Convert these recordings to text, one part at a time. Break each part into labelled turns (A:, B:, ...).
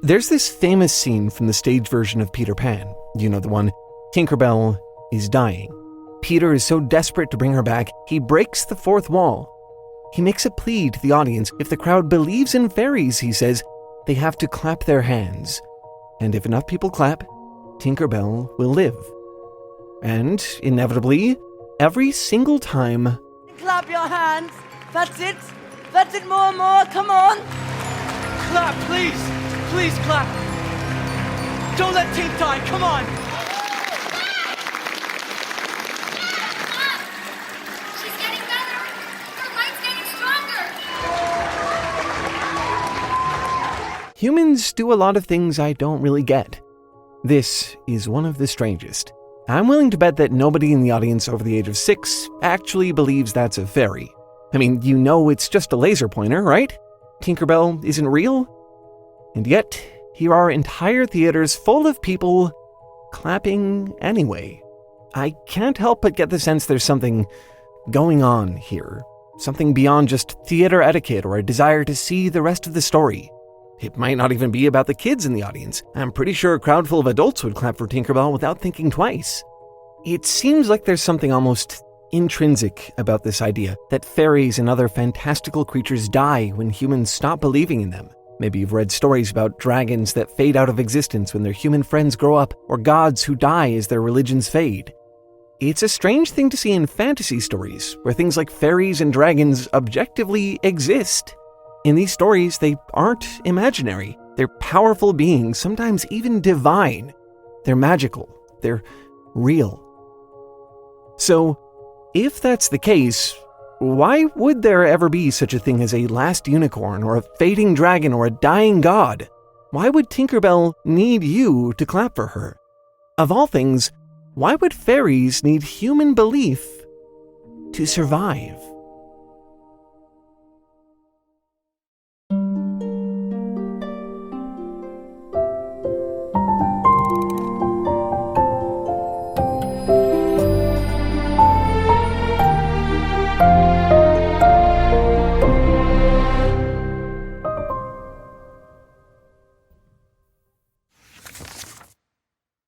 A: There's this famous scene from the stage version of Peter Pan. You know the one, Tinkerbell is dying. Peter is so desperate to bring her back, he breaks the fourth wall. He makes a plea to the audience. If the crowd believes in fairies, he says, they have to clap their hands. And if enough people clap, Tinkerbell will live. And, inevitably, every single time...
B: Clap your hands. That's it. That's it, more and more. Come on.
C: Clap, please. Please clap. Don't let Tink die. Come on.
D: She's getting better. Her light's getting stronger.
A: Humans do a lot of things I don't really get. This is one of the strangest. I'm willing to bet that nobody in the audience over the age of 6 actually believes that's a fairy. I mean, you know it's just a laser pointer, right? Tinkerbell isn't real? And yet, here are entire theaters full of people clapping anyway. I can't help but get the sense there's something going on here. Something beyond just theater etiquette or a desire to see the rest of the story. It might not even be about the kids in the audience. I'm pretty sure a crowd full of adults would clap for Tinkerbell without thinking twice. It seems like there's something almost intrinsic about this idea that fairies and other fantastical creatures die when humans stop believing in them. Maybe you've read stories about dragons that fade out of existence when their human friends grow up, or gods who die as their religions fade. It's a strange thing to see in fantasy stories, where things like fairies and dragons objectively exist. In these stories, they aren't imaginary. They're powerful beings, sometimes even divine. They're magical. They're real. So, if that's the case, why would there ever be such a thing as a last unicorn or a fading dragon or a dying god? Why would Tinkerbell need you to clap for her? Of all things, why would fairies need human belief to survive?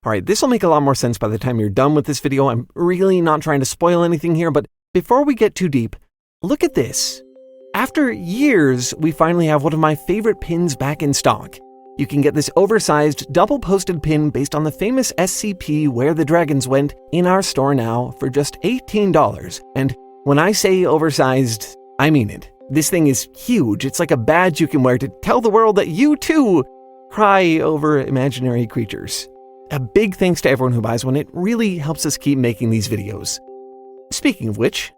A: Alright, this will make a lot more sense by the time you're done with this video. I'm really not trying to spoil anything here, but before we get too deep, look at this. After years, we finally have one of my favorite pins back in stock. You can get this oversized, double-posted pin based on the famous SCP Where the Dragons Went in our store now for just $18. And when I say oversized, I mean it. This thing is huge. It's like a badge you can wear to tell the world that you, too, cry over imaginary creatures. A big thanks to everyone who buys one. It really helps us keep making these videos. Speaking of which...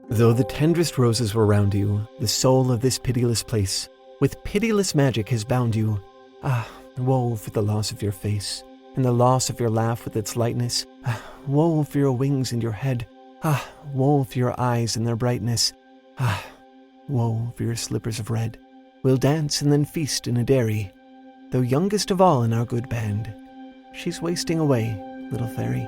A: Though the tenderest roses were round you, the soul of this pitiless place, with pitiless magic has bound you. Ah, woe for the loss of your face, and the loss of your laugh with its lightness. Ah, woe for your wings and your head. Ah, woe for your eyes and their brightness. Ah, woe for your slippers of red. We'll dance and then feast in a dairy, though youngest of all in our good band. She's wasting away, little fairy.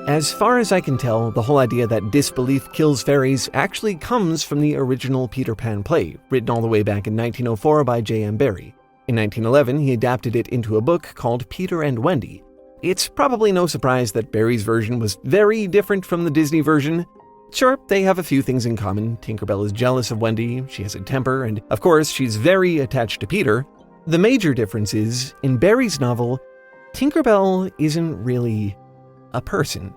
A: As far as I can tell, the whole idea that disbelief kills fairies actually comes from the original Peter Pan play, written all the way back in 1904 by J.M. Barrie. In 1911, he adapted it into a book called Peter and Wendy. It's probably no surprise that Barrie's version was very different from the Disney version. Sure, they have a few things in common. Tinkerbell is jealous of Wendy, she has a temper, and of course, she's very attached to Peter. The major difference is, in Barrie's novel, Tinkerbell isn't really a person.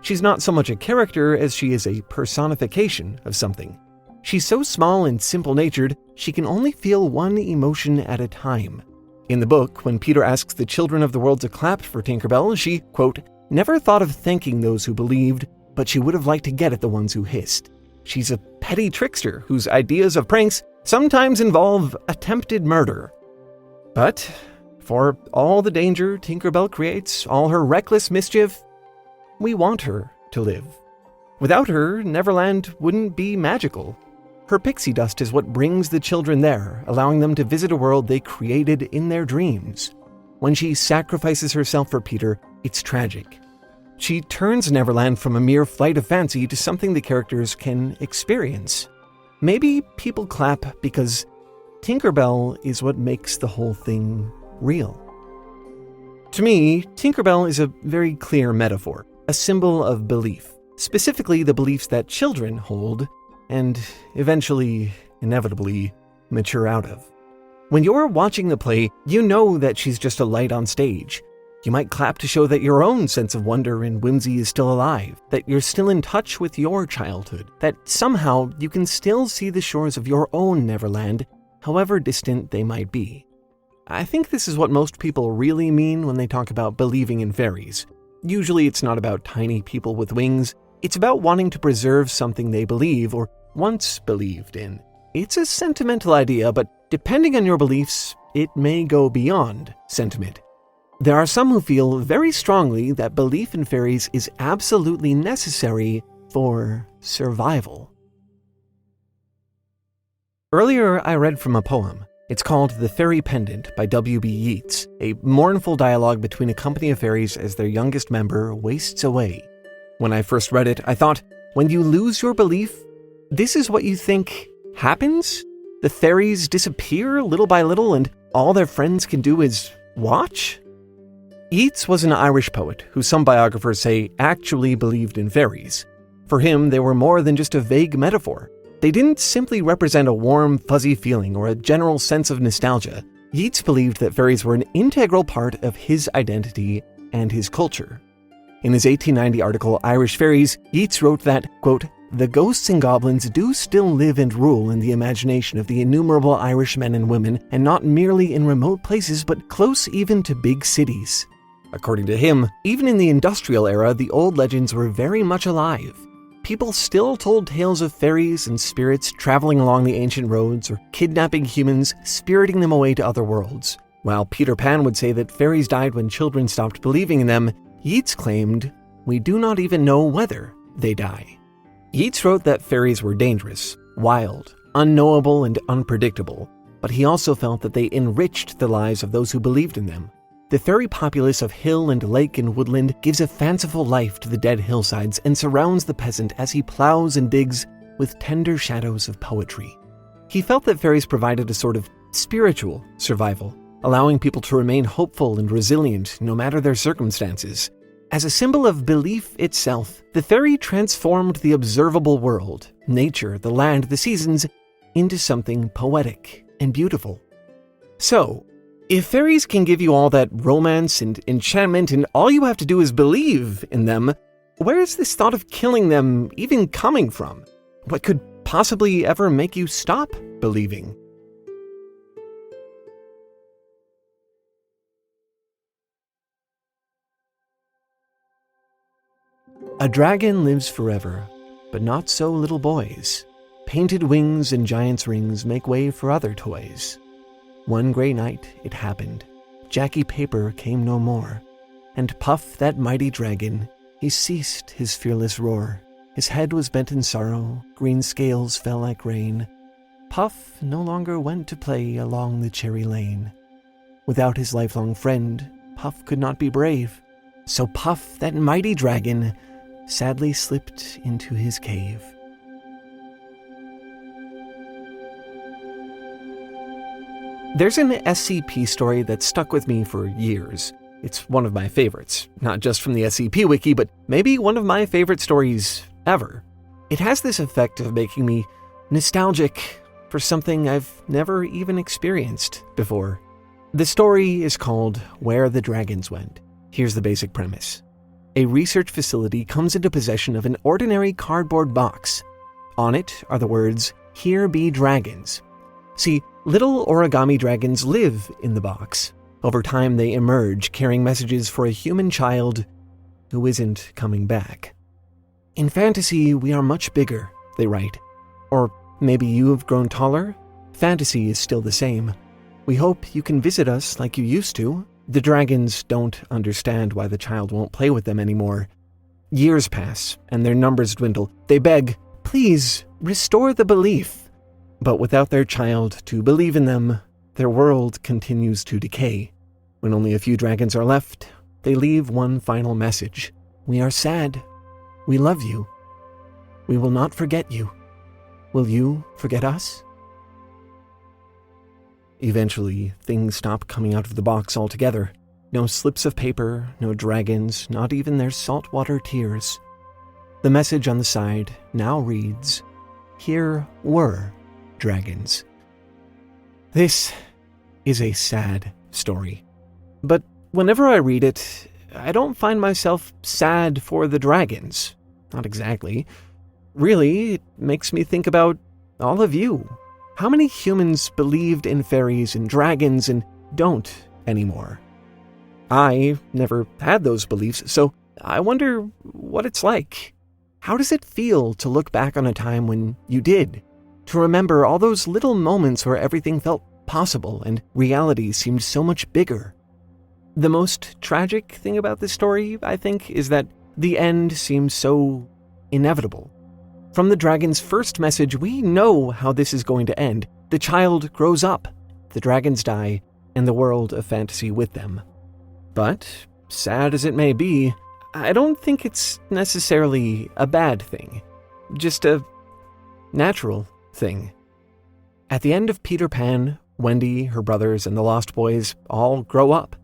A: She's not so much a character as she is a personification of something. She's so small and simple-natured, she can only feel one emotion at a time. In the book, when Peter asks the children of the world to clap for Tinkerbell, she, quote, never thought of thanking those who believed, but she would have liked to get at the ones who hissed. She's a petty trickster whose ideas of pranks sometimes involve attempted murder. But for all the danger Tinkerbell creates, all her reckless mischief, we want her to live. Without her, Neverland wouldn't be magical. Her pixie dust is what brings the children there, allowing them to visit a world they created in their dreams. When she sacrifices herself for Peter, it's tragic. She turns Neverland from a mere flight of fancy to something the characters can experience. Maybe people clap because Tinkerbell is what makes the whole thing real. To me, Tinkerbell is a very clear metaphor, a symbol of belief, specifically the beliefs that children hold and eventually, inevitably, mature out of. When you're watching the play, you know that she's just a light on stage. You might clap to show that your own sense of wonder and whimsy is still alive, that you're still in touch with your childhood, that somehow you can still see the shores of your own Neverland, however distant they might be. I think this is what most people really mean when they talk about believing in fairies. Usually it's not about tiny people with wings, it's about wanting to preserve something they believe or once believed in. It's a sentimental idea, but depending on your beliefs, it may go beyond sentiment. There are some who feel very strongly that belief in fairies is absolutely necessary for survival. Earlier, I read from a poem. It's called The Fairy Pendant by W.B. Yeats, a mournful dialogue between a company of fairies as their youngest member wastes away. When I first read it, I thought, when you lose your belief, this is what you think happens? The fairies disappear little by little and all their friends can do is watch? Yeats was an Irish poet who some biographers say actually believed in fairies. For him, they were more than just a vague metaphor. They didn't simply represent a warm, fuzzy feeling or a general sense of nostalgia. Yeats believed that fairies were an integral part of his identity and his culture. In his 1890 article, Irish Fairies, Yeats wrote that, quote, "The ghosts and goblins do still live and rule in the imagination of the innumerable Irish men and women, and not merely in remote places, but close even to big cities." According to him, even in the industrial era, the old legends were very much alive. People still told tales of fairies and spirits traveling along the ancient roads or kidnapping humans, spiriting them away to other worlds. While Peter Pan would say that fairies died when children stopped believing in them, Yeats claimed, "We do not even know whether they die." Yeats wrote that fairies were dangerous, wild, unknowable, and unpredictable, but he also felt that they enriched the lives of those who believed in them. The fairy populace of hill and lake and woodland gives a fanciful life to the dead hillsides and surrounds the peasant as he plows and digs with tender shadows of poetry. He felt that fairies provided a sort of spiritual survival, allowing people to remain hopeful and resilient no matter their circumstances. As a symbol of belief itself, the fairy transformed the observable world, nature, the land, the seasons, into something poetic and beautiful. So, if fairies can give you all that romance and enchantment and all you have to do is believe in them, where is this thought of killing them even coming from? What could possibly ever make you stop believing? A dragon lives forever, but not so little boys. Painted wings and giant's rings make way for other toys. One gray night it happened, Jackie Paper came no more, and Puff, that mighty dragon, he ceased his fearless roar. His head was bent in sorrow, green scales fell like rain. Puff no longer went to play along the cherry lane. Without his lifelong friend, Puff could not be brave, so Puff, that mighty dragon, sadly slipped into his cave. There's an SCP story that stuck with me for years. It's one of my favorites, not just from the SCP Wiki, but maybe one of my favorite stories ever. It has this effect of making me nostalgic for something I've never even experienced before. The story is called Where the Dragons Went. Here's the basic premise. A research facility comes into possession of an ordinary cardboard box. On it are the words, "Here be dragons." See, little origami dragons live in the box. Over time, they emerge, carrying messages for a human child who isn't coming back. "In fantasy, we are much bigger," they write. Or maybe you have grown taller? Fantasy is still the same. "We hope you can visit us like you used to." The dragons don't understand why the child won't play with them anymore. Years pass, and their numbers dwindle. They beg, "Please, restore the belief." But without their child to believe in them, their world continues to decay. When only a few dragons are left, they leave one final message. We are sad. We love you. We will not forget you. Will you forget us? Eventually, things stop coming out of the box altogether. No slips of paper, no dragons, not even their saltwater tears. The message on the side now reads, "Here were dragons." This is a sad story. But whenever I read it, I don't find myself sad for the dragons. Not exactly. Really, it makes me think about all of you. How many humans believed in fairies and dragons and don't anymore? I never had those beliefs, so I wonder what it's like. How does it feel to look back on a time when you did? To remember all those little moments where everything felt possible and reality seemed so much bigger? The most tragic thing about this story, I think, is that the end seems so inevitable. From the dragon's first message, we know how this is going to end. The child grows up, the dragons die, and the world of fantasy with them. But, sad as it may be, I don't think it's necessarily a bad thing. Just a natural thing. At the end of Peter Pan, Wendy, her brothers, and the Lost Boys all grow up.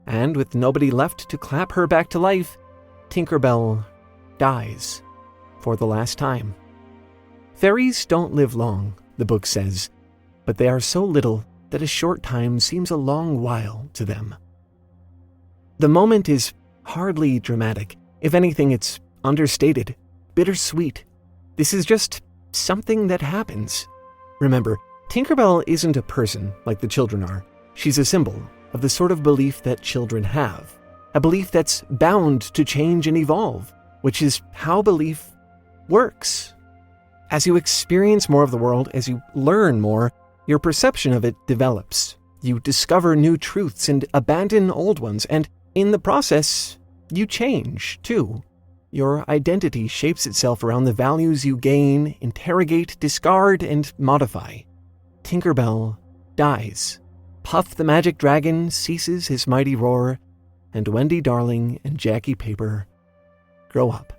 A: And with nobody left to clap her back to life, Tinkerbell dies for the last time. Fairies don't live long, the book says, but they are so little that a short time seems a long while to them. The moment is hardly dramatic. If anything, it's understated, bittersweet. This is just something that happens. Remember, Tinkerbell isn't a person like the children are. She's a symbol of the sort of belief that children have. A belief that's bound to change and evolve, which is how belief works. As you experience more of the world, as you learn more, your perception of it develops. You discover new truths and abandon old ones, and in the process, you change, too. Your identity shapes itself around the values you gain, interrogate, discard, and modify. Tinkerbell dies. Puff the Magic Dragon ceases his mighty roar, and Wendy Darling and Jackie Paper grow up.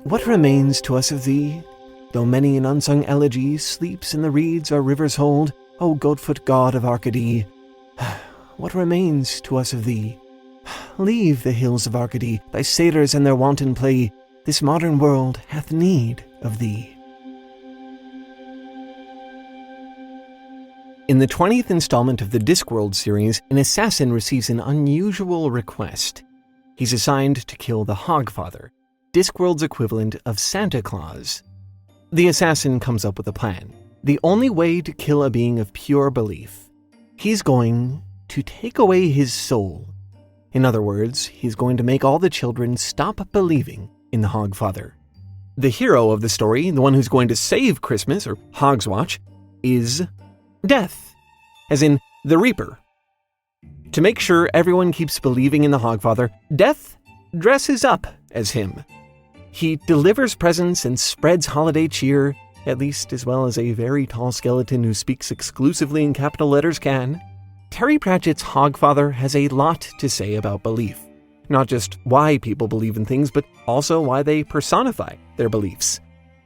A: What remains to us of thee? Though many an unsung elegy sleeps in the reeds our rivers hold, O goatfoot god of Arcady, what remains to us of thee? Leave the hills of Arcady, thy satyrs and their wanton play. This modern world hath need of thee. In the 20th installment of the Discworld series, an assassin receives an unusual request. He's assigned to kill the Hogfather, Discworld's equivalent of Santa Claus. The assassin comes up with a plan. The only way to kill a being of pure belief. He's going to take away his soul. In other words, he's going to make all the children stop believing in the Hogfather. The hero of the story, the one who's going to save Christmas, or Hogswatch, is Death, as in the Reaper. To make sure everyone keeps believing in the Hogfather, Death dresses up as him. He delivers presents and spreads holiday cheer, at least as well as a very tall skeleton who speaks exclusively in capital letters can. Terry Pratchett's Hogfather has a lot to say about belief. Not just why people believe in things, but also why they personify their beliefs.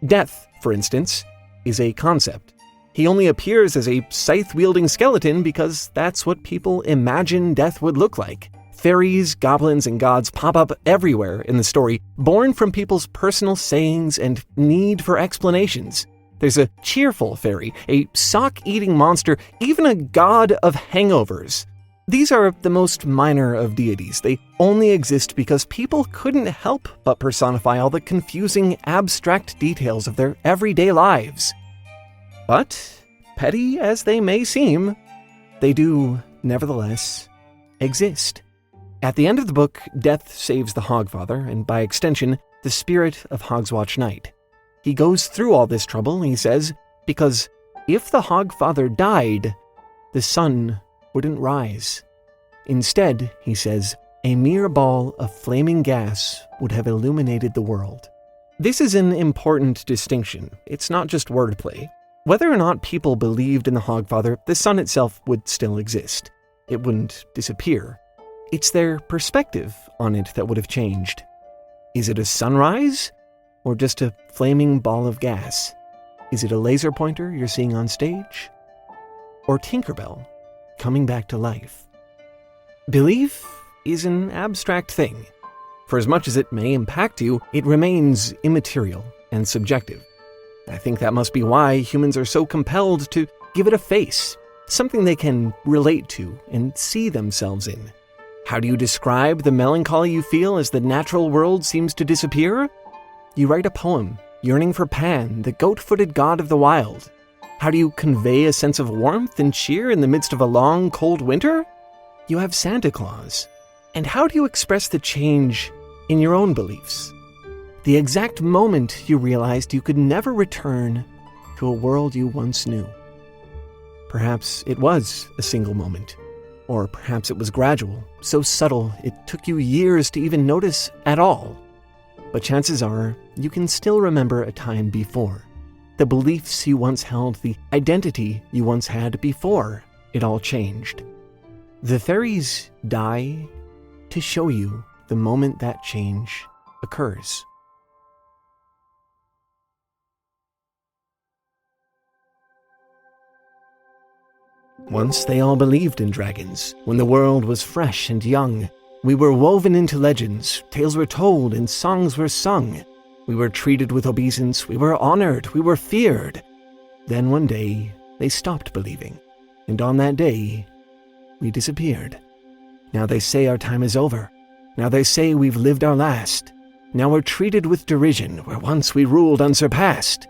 A: Death, for instance, is a concept. He only appears as a scythe-wielding skeleton because that's what people imagine death would look like. Fairies, goblins, and gods pop up everywhere in the story, born from people's personal sayings and need for explanations. There's a cheerful fairy, a sock-eating monster, even a god of hangovers. These are the most minor of deities. They only exist because people couldn't help but personify all the confusing, abstract details of their everyday lives. But, petty as they may seem, they do, nevertheless, exist. At the end of the book, Death saves the Hogfather, and by extension, the spirit of Hogswatch Night. He goes through all this trouble, he says, because if the Hogfather died, the sun wouldn't rise. Instead, he says, a mere ball of flaming gas would have illuminated the world. This is an important distinction. It's not just wordplay. Whether or not people believed in the Hogfather, the sun itself would still exist. It wouldn't disappear. It's their perspective on it that would have changed. Is it a sunrise? Or just a flaming ball of gas? Is it a laser pointer you're seeing on stage? Or Tinkerbell coming back to life? Belief is an abstract thing. For as much as it may impact you, it remains immaterial and subjective. I think that must be why humans are so compelled to give it a face, something they can relate to and see themselves in. How do you describe the melancholy you feel as the natural world seems to disappear? You write a poem, yearning for Pan, the goat-footed god of the wild. How do you convey a sense of warmth and cheer in the midst of a long, cold winter? You have Santa Claus. And how do you express the change in your own beliefs? The exact moment you realized you could never return to a world you once knew. Perhaps it was a single moment. Or perhaps it was gradual, so subtle it took you years to even notice at all. But chances are, you can still remember a time before. The beliefs you once held, the identity you once had before it all changed. The fairies die to show you the moment that change occurs. Once they all believed in dragons, when the world was fresh and young. We were woven into legends, tales were told, and songs were sung. We were treated with obeisance, we were honored, we were feared. Then one day, they stopped believing, and on that day, we disappeared. Now they say our time is over. Now they say we've lived our last. Now we're treated with derision, where once we ruled unsurpassed.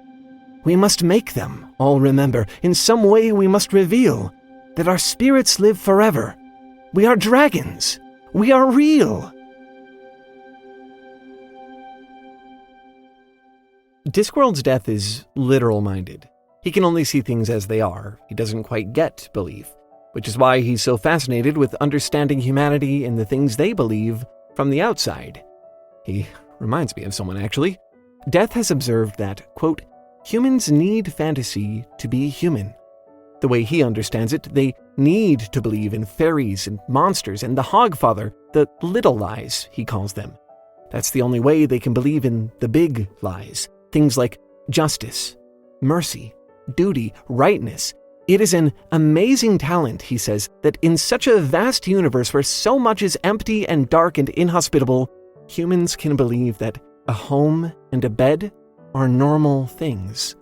A: We must make them all remember, in some way we must reveal that our spirits live forever. We are dragons. We are real. Discworld's death is literal-minded. He can only see things as they are. He doesn't quite get belief, which is why he's so fascinated with understanding humanity and the things they believe from the outside. He reminds me of someone, actually. Death has observed that, quote, humans need fantasy to be human. The way he understands it, they need to believe in fairies and monsters and the Hogfather, the little lies, he calls them. That's the only way they can believe in the big lies. Things like justice, mercy, duty, rightness. It is an amazing talent, he says, that in such a vast universe where so much is empty and dark and inhospitable, humans can believe that a home and a bed are normal things.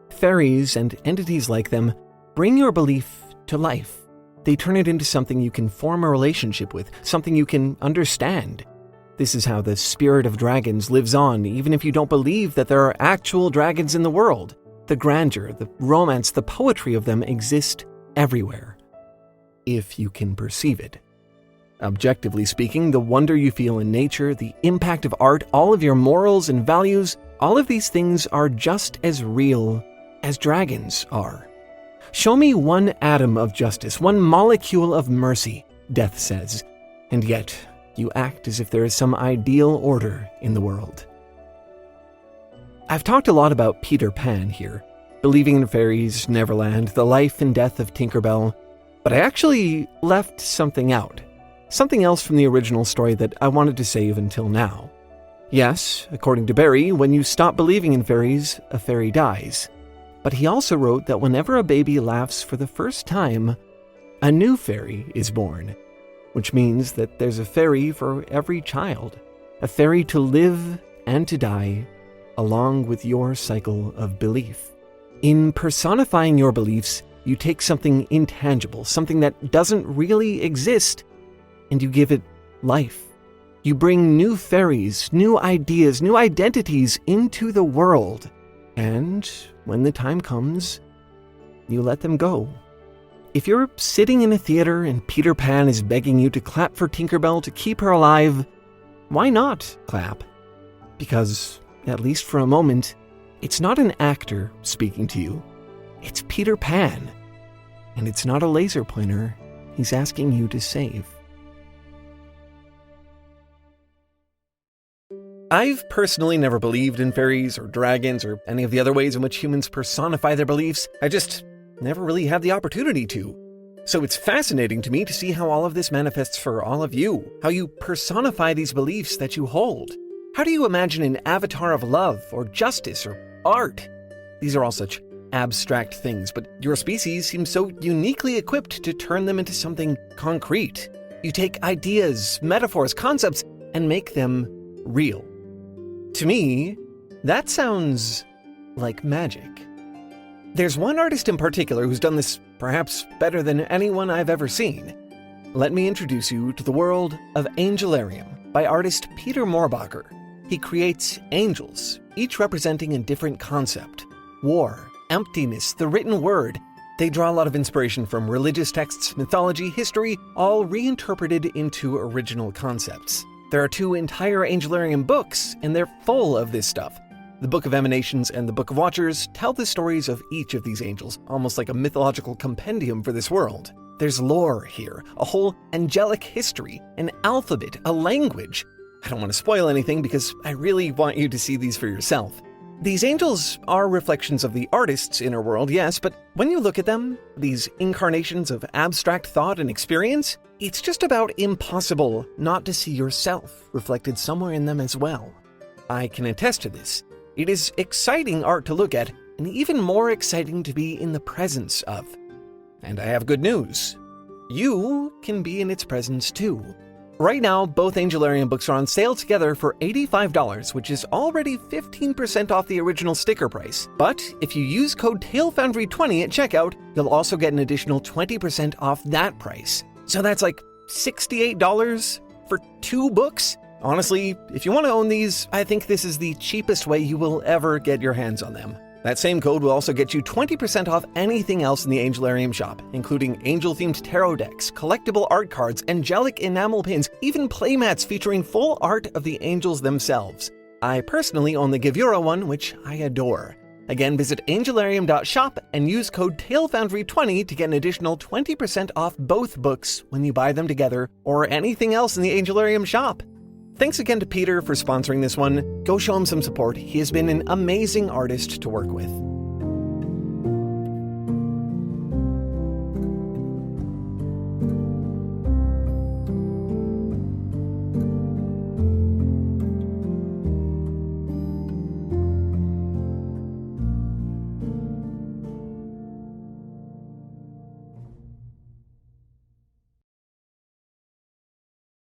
A: Fairies and entities like them bring your belief to life. They turn it into something you can form a relationship with, something you can understand. This is how the spirit of dragons lives on, even if you don't believe that there are actual dragons in the world. The grandeur, the romance, the poetry of them exist everywhere, if you can perceive it. Objectively speaking, the wonder you feel in nature, the impact of art, all of your morals and values, all of these things are just as real as dragons are. Show me one atom of justice, one molecule of mercy, Death says, and yet you act as if there is some ideal order in the world. I've talked a lot about Peter Pan here, believing in fairies, Neverland, the life and death of Tinkerbell, but I actually left something out. Something else from the original story that I wanted to save until now. Yes, according to Barry, when you stop believing in fairies, a fairy dies. But he also wrote that whenever a baby laughs for the first time, a new fairy is born, which means that there's a fairy for every child, a fairy to live and to die, along with your cycle of belief. In personifying your beliefs, you take something intangible, something that doesn't really exist, and you give it life. You bring new fairies, new ideas, new identities into the world. And when the time comes, you let them go. If you're sitting in a theater and Peter Pan is begging you to clap for Tinkerbell to keep her alive, why not clap? Because, at least for a moment, it's not an actor speaking to you. It's Peter Pan. And it's not a laser pointer he's asking you to save. I've personally never believed in fairies or dragons or any of the other ways in which humans personify their beliefs. I just never really had the opportunity to. So it's fascinating to me to see how all of this manifests for all of you, how you personify these beliefs that you hold. How do you imagine an avatar of love or justice or art? These are all such abstract things, but your species seems so uniquely equipped to turn them into something concrete. You take ideas, metaphors, concepts, and make them real. To me, that sounds like magic. There's one artist in particular who's done this perhaps better than anyone I've ever seen. Let me introduce you to the world of Angelarium by artist Peter Moorbacher. He creates angels, each representing a different concept. War, emptiness, the written word. They draw a lot of inspiration from religious texts, mythology, history, all reinterpreted into original concepts. There are 2 entire Angelarium books, and they're full of this stuff. The Book of Emanations and the Book of Watchers tell the stories of each of these angels, almost like a mythological compendium for this world. There's lore here, a whole angelic history, an alphabet, a language. I don't want to spoil anything because I really want you to see these for yourself. These angels are reflections of the artist's inner world, yes, but when you look at them, these incarnations of abstract thought and experience, it's just about impossible not to see yourself reflected somewhere in them as well. I can attest to this. It is exciting art to look at, and even more exciting to be in the presence of. And I have good news. You can be in its presence too. Right now, both Angelarium books are on sale together for $85, which is already 15% off the original sticker price. But if you use code TALEFoundry20 at checkout, you'll also get an additional 20% off that price. So that's like $68 for 2 books? Honestly, if you want to own these, I think this is the cheapest way you will ever get your hands on them. That same code will also get you 20% off anything else in the Angelarium shop, including angel-themed tarot decks, collectible art cards, angelic enamel pins, even playmats featuring full art of the angels themselves. I personally own the Givura one, which I adore. Again, visit angelarium.shop and use code TALEFoundry20 to get an additional 20% off both books when you buy them together, or anything else in the Angelarium shop. Thanks again to Peter for sponsoring this one. Go show him some support. He has been an amazing artist to work with.